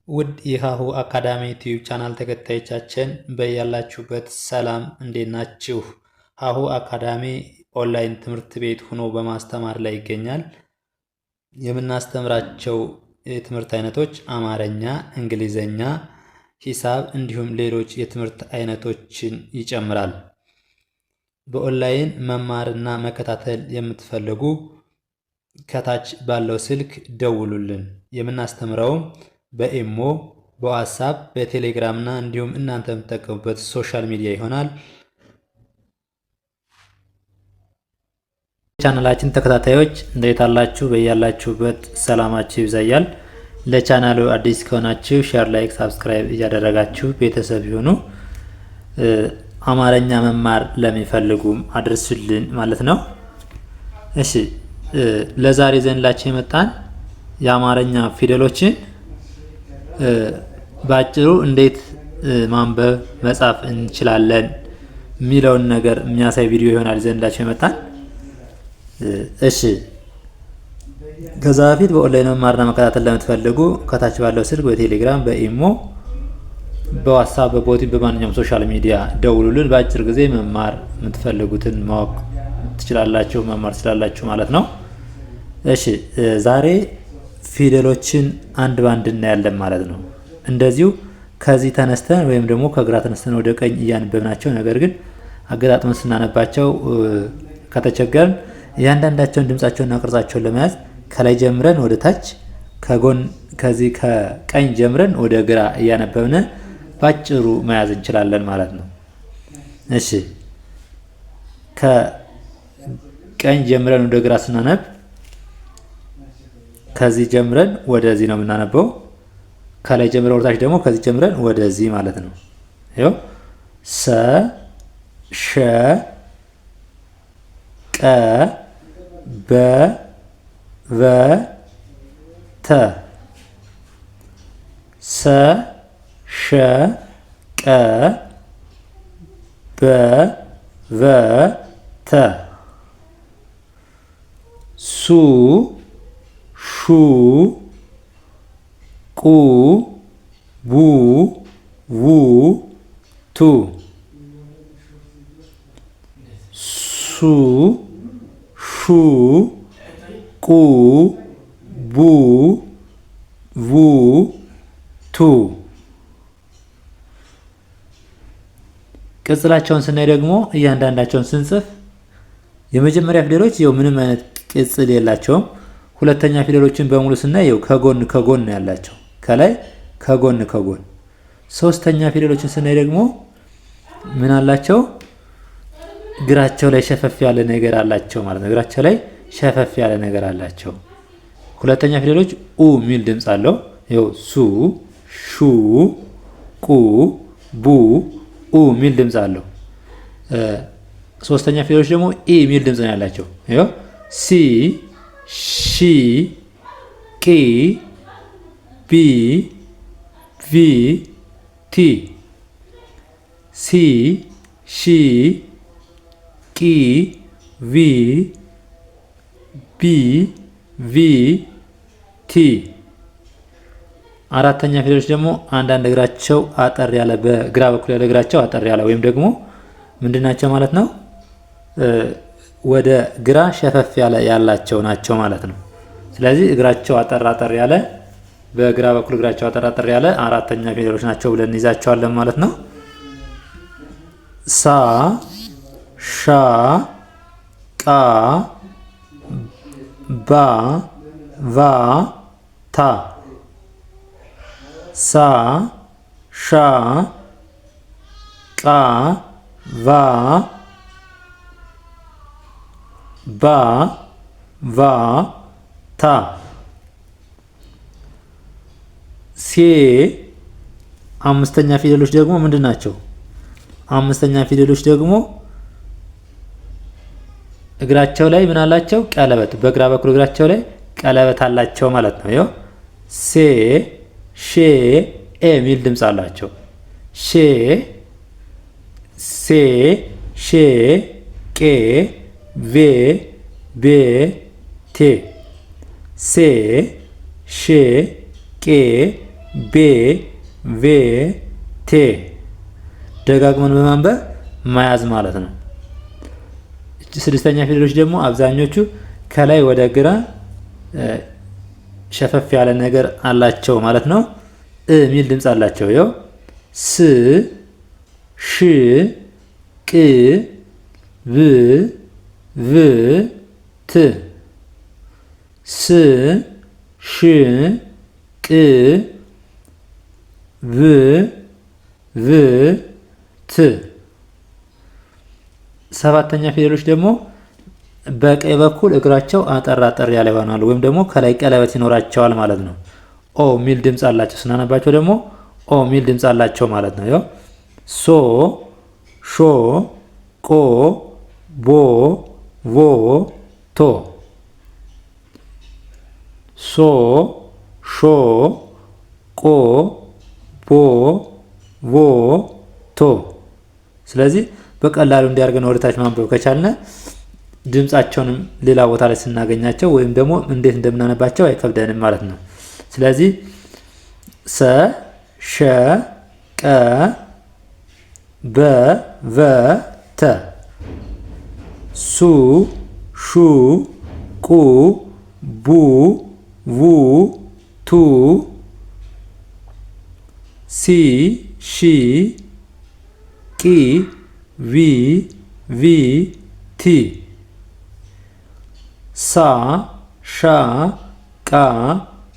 ውድ የሀሁ አካዳሚ ዩቲዩብ ቻናል ተከታዮቻችን በያላችሁበት ሰላም እንዴት ናችሁ? ሀሁ አካዳሚ ኦንላይን ትምህርት ቤት ሆኖ በማስተማር ላይ ይገኛል። የምናስተምራቸው የትምህርት አይነቶች አማርኛ፣ እንግሊዘኛ፣ ሂሳብ እንዲሁም ሌሎች የትምህርት አይነቶችን ይጨምራል። በኦንላይን መማርና መከታተል የምትፈልጉ ከታች ባለው ስልክ ደውሉልን። የምናስተምረውም በኢሞ፣ በዋትስአፕ፣ በቴሌግራም እና እንዲሁም እናንተ የምትጠቀሙበት ሶሻል ሚዲያ ይሆናል። ቻናላችን ተከታታዮች እንዴት አላችሁ? በያላችሁበት ሰላማችሁ ይብዛያል። ለቻናሉ አዲስ ከሆናችሁ ሼር፣ ላይክ፣ ሳብስክራይብ እያደረጋችሁ ቤተሰብ ይሁኑ። አማርኛ መማር ለሚፈልጉም አድርሱልን ማለት ነው። እሺ ለዛሬ ዘንላችሁ የመጣን የአማርኛ ፊደሎችን ባጭሩ እንዴት ማንበብ መጻፍ እንችላለን የሚለውን ነገር የሚያሳይ ቪዲዮ ይሆናል ዘንላችሁ የመጣን። እሺ ከዛ በፊት በኦንላይን መማርና መከታተል ለምትፈልጉ ከታች ባለው ስልክ በቴሌግራም፣ በኢሞ፣ በዋትስአፕ፣ በቦቲም በማንኛውም ሶሻል ሚዲያ ደውሉልን። በአጭር ጊዜ መማር የምትፈልጉትን ማወቅ ትችላላችሁ፣ መማር ትችላላችሁ ማለት ነው። እሺ ዛሬ ፊደሎችን አንድ ባንድ እናያለን ማለት ነው። እንደዚሁ ከዚህ ተነስተን ወይም ደግሞ ከግራ ተነስተን ወደ ቀኝ እያነበብናቸው፣ ነገር ግን አገጣጥመን ስናነባቸው ከተቸገርን እያንዳንዳቸውን ድምጻቸውንና ቅርጻቸውን ለመያዝ ከላይ ጀምረን ወደ ታች፣ ከጎን ከዚህ ከቀኝ ጀምረን ወደ ግራ እያነበብን ባጭሩ መያዝ እንችላለን ማለት ነው። እሺ ከቀኝ ጀምረን ወደ ግራ ስናነብ ከዚህ ጀምረን ወደዚህ ነው የምናነበው። ከላይ ጀምረን ወደታች ደግሞ ከዚህ ጀምረን ወደዚህ ማለት ነው። ይኸው ሰ ሸ ቀ በ ቨ ተ ሰ ሸ ቀ በ ቨ ተ ሱ ሹ ቁ ቡ ው ቱ ሱ ሹ ቁ ቡ ው ቱ። ቅጽላቸውን ስናይ ደግሞ እያንዳንዳቸውን ስንጽፍ የመጀመሪያ ፊደሎች ይኸው ምንም አይነት ቅጽል የላቸውም። ሁለተኛ ፊደሎችን በሙሉ ስናይ ይኸው ከጎን ከጎን ያላቸው፣ ከላይ ከጎን ከጎን። ሶስተኛ ፊደሎችን ስናይ ደግሞ ምን አላቸው? እግራቸው ላይ ሸፈፍ ያለ ነገር አላቸው ማለት ነው። እግራቸው ላይ ሸፈፍ ያለ ነገር አላቸው። ሁለተኛ ፊደሎች ኡ የሚል ድምፅ አለው። ይኸው ሱ ሹ ቁ ቡ ኡ የሚል ድምፅ አለው። ሶስተኛ ፊደሎች ደግሞ ኢ የሚል ድምፅ ነው ያላቸው። ይኸው ሲ ሺ ቂ ቢ ቪ ቲ ሲ ሺ ቂ ቪ ቢ ቪ ቲ። አራተኛ ፊደሎች ደግሞ አንዳንድ እግራቸው አጠር ያለ፣ በግራ በኩል ያለ እግራቸው አጠር ያለ ወይም ደግሞ ምንድናቸው ማለት ነው ወደ ግራ ሸፈፍ ያላቸው ናቸው ማለት ነው። ስለዚህ እግራቸው አጠር ያለ፣ በግራ በኩል እግራቸው አጠር ያለ አራተኛ ፊደሎች ናቸው ብለን እንይዛቸዋለን ማለት ነው። ሳ ሻ ቃ ባ ቫ ታ ሳ ሻ ቃ ቫ ባ ቫ ታ ሴ። አምስተኛ ፊደሎች ደግሞ ምንድን ናቸው? አምስተኛ ፊደሎች ደግሞ እግራቸው ላይ ምን አላቸው? ቀለበት። በግራ በኩል እግራቸው ላይ ቀለበት አላቸው ማለት ነው። ይኸው ሴ ሼ ኤ የሚል ድምፅ አላቸው። ሼ ሴ ሼ ቄ ቬ ቤ ቴ ሴ ሼ ቄ ቤ ቬ ቴ ደጋግመን በማንበብ መያዝ ማለት ነው። ስድስተኛ ፊደሎች ደግሞ አብዛኞቹ ከላይ ወደ ግራ ሸፈፍ ያለ ነገር አላቸው ማለት ነው። ሚል ድምፅ አላቸው። ይኸው ስ ሽ ቅ ብ ቭ ት ስ ሽ ቅ ብ ቭ ት። ሰባተኛ ፊደሎች ደግሞ በቀኝ በኩል እግራቸው አጠር አጠር ያለ ይሆናሉ ወይም ደግሞ ከላይ ቀለበት ይኖራቸዋል ማለት ነው። ኦ ሚል ድምፅ አላቸው። ስናነባቸው ደግሞ ኦ ሚል ድምፅ አላቸው ማለት ነው። ሶ ሾ ቆ ቦ ቮ ቶ ሶ ሾ ቆ ቦ ቮ ቶ። ስለዚህ በቀላሉ እንዲያርገን ወደታች ማንበብ ከቻልነ ድምጻቸውንም ሌላ ቦታ ላይ ስናገኛቸው ወይም ደግሞ እንዴት እንደምናነባቸው አይከብደንም ማለት ነው። ስለዚህ ሰ ሸ ቀ በ ቨ ተ ሱ ሹ ቁ ቡ ቡ ቱ ሲ ሺ ቂ ቪ ቪ ቲ ሳ ሻ ቃ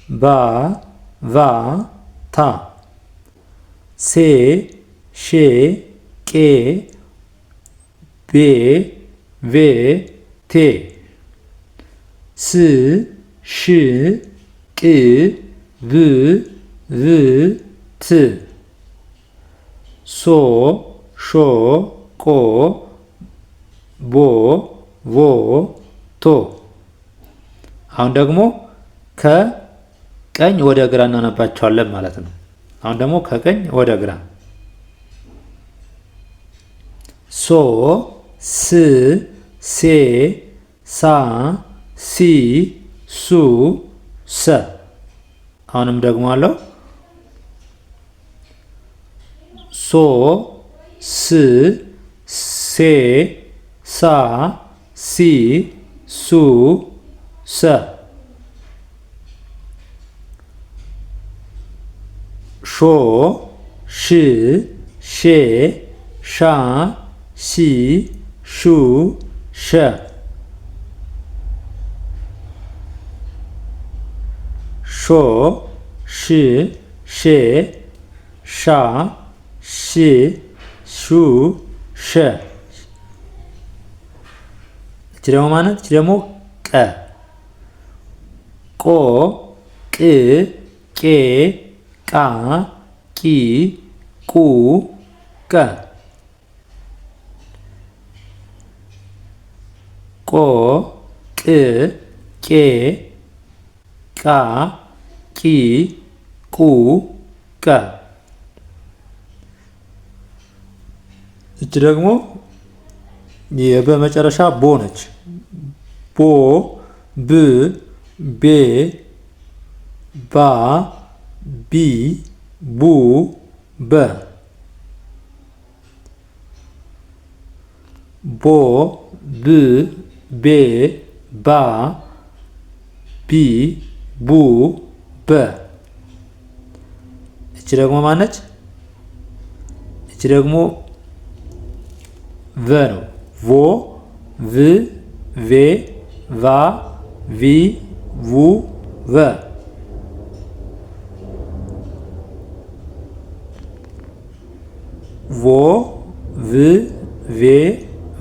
ባ ቫ ታ ሴ ሼ ቄ ቤ ቬ ቴ ስ ሽ ቅ ብ ቭ ት ሶ ሾ ቆ ቦ ቮ ቶ። አሁን ደግሞ ከቀኝ ወደ ግራ እናነባቸዋለን ማለት ነው። አሁን ደግሞ ከቀኝ ወደ ግራ ሶ ስ ሴ ሳ ሲ ሱ ሰ። አሁንም ደግሞ አለው ሶ ስ ሴ ሳ ሲ ሱ ሰ ሾ ሽ ሼ ሻ ሺ ሹ ሸ ሾ ሽ ሼ ሻ ሺ ሹ ሸ። እቺ ደግሞ ማለት እቺ ደግሞ ቀ ቆ ቅ ቄ ቃ ቂ ቁ ቀ ቆ ቅ ቄ ቃ ቂ ቁ ቀ። እቺ ደግሞ በመጨረሻ ቦ ነች። ቦ ብ ቤ ባ ቢ ቡ በ ቦ ብ ቤ ባ ቢ ቡ በ። እቺ ደግሞ ማነች? እቺ ደግሞ ቨ ነው። ቮ ቭ ቬ ቫ ቪ ቡ ቨ። ቮ ቭ ቬ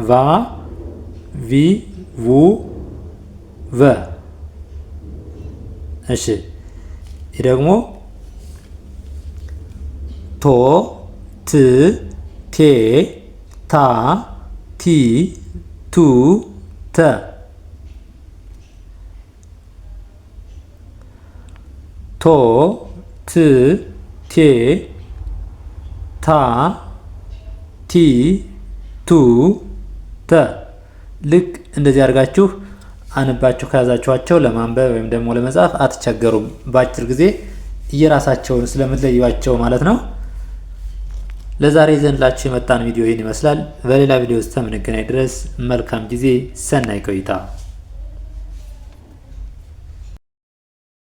ቫ ቪ ቡ ቨ። እሺ ይህ ደግሞ ቶ ት ቴ ታ ቲ ቱ ተ ቶ ት ቴ ታ ቲ ቱ ተ። ልክ እንደዚህ አድርጋችሁ አንባችሁ ከያዛችኋቸው ለማንበብ ወይም ደግሞ ለመጻፍ አትቸገሩም። በአጭር ጊዜ የራሳቸውን ስለምትለዩዋቸው ማለት ነው። ለዛሬ ዘንላችሁ የመጣን ቪዲዮ ይህን ይመስላል። በሌላ ቪዲዮ ውስጥ እስከምንገናኝ ድረስ መልካም ጊዜ፣ ሰናይ ቆይታ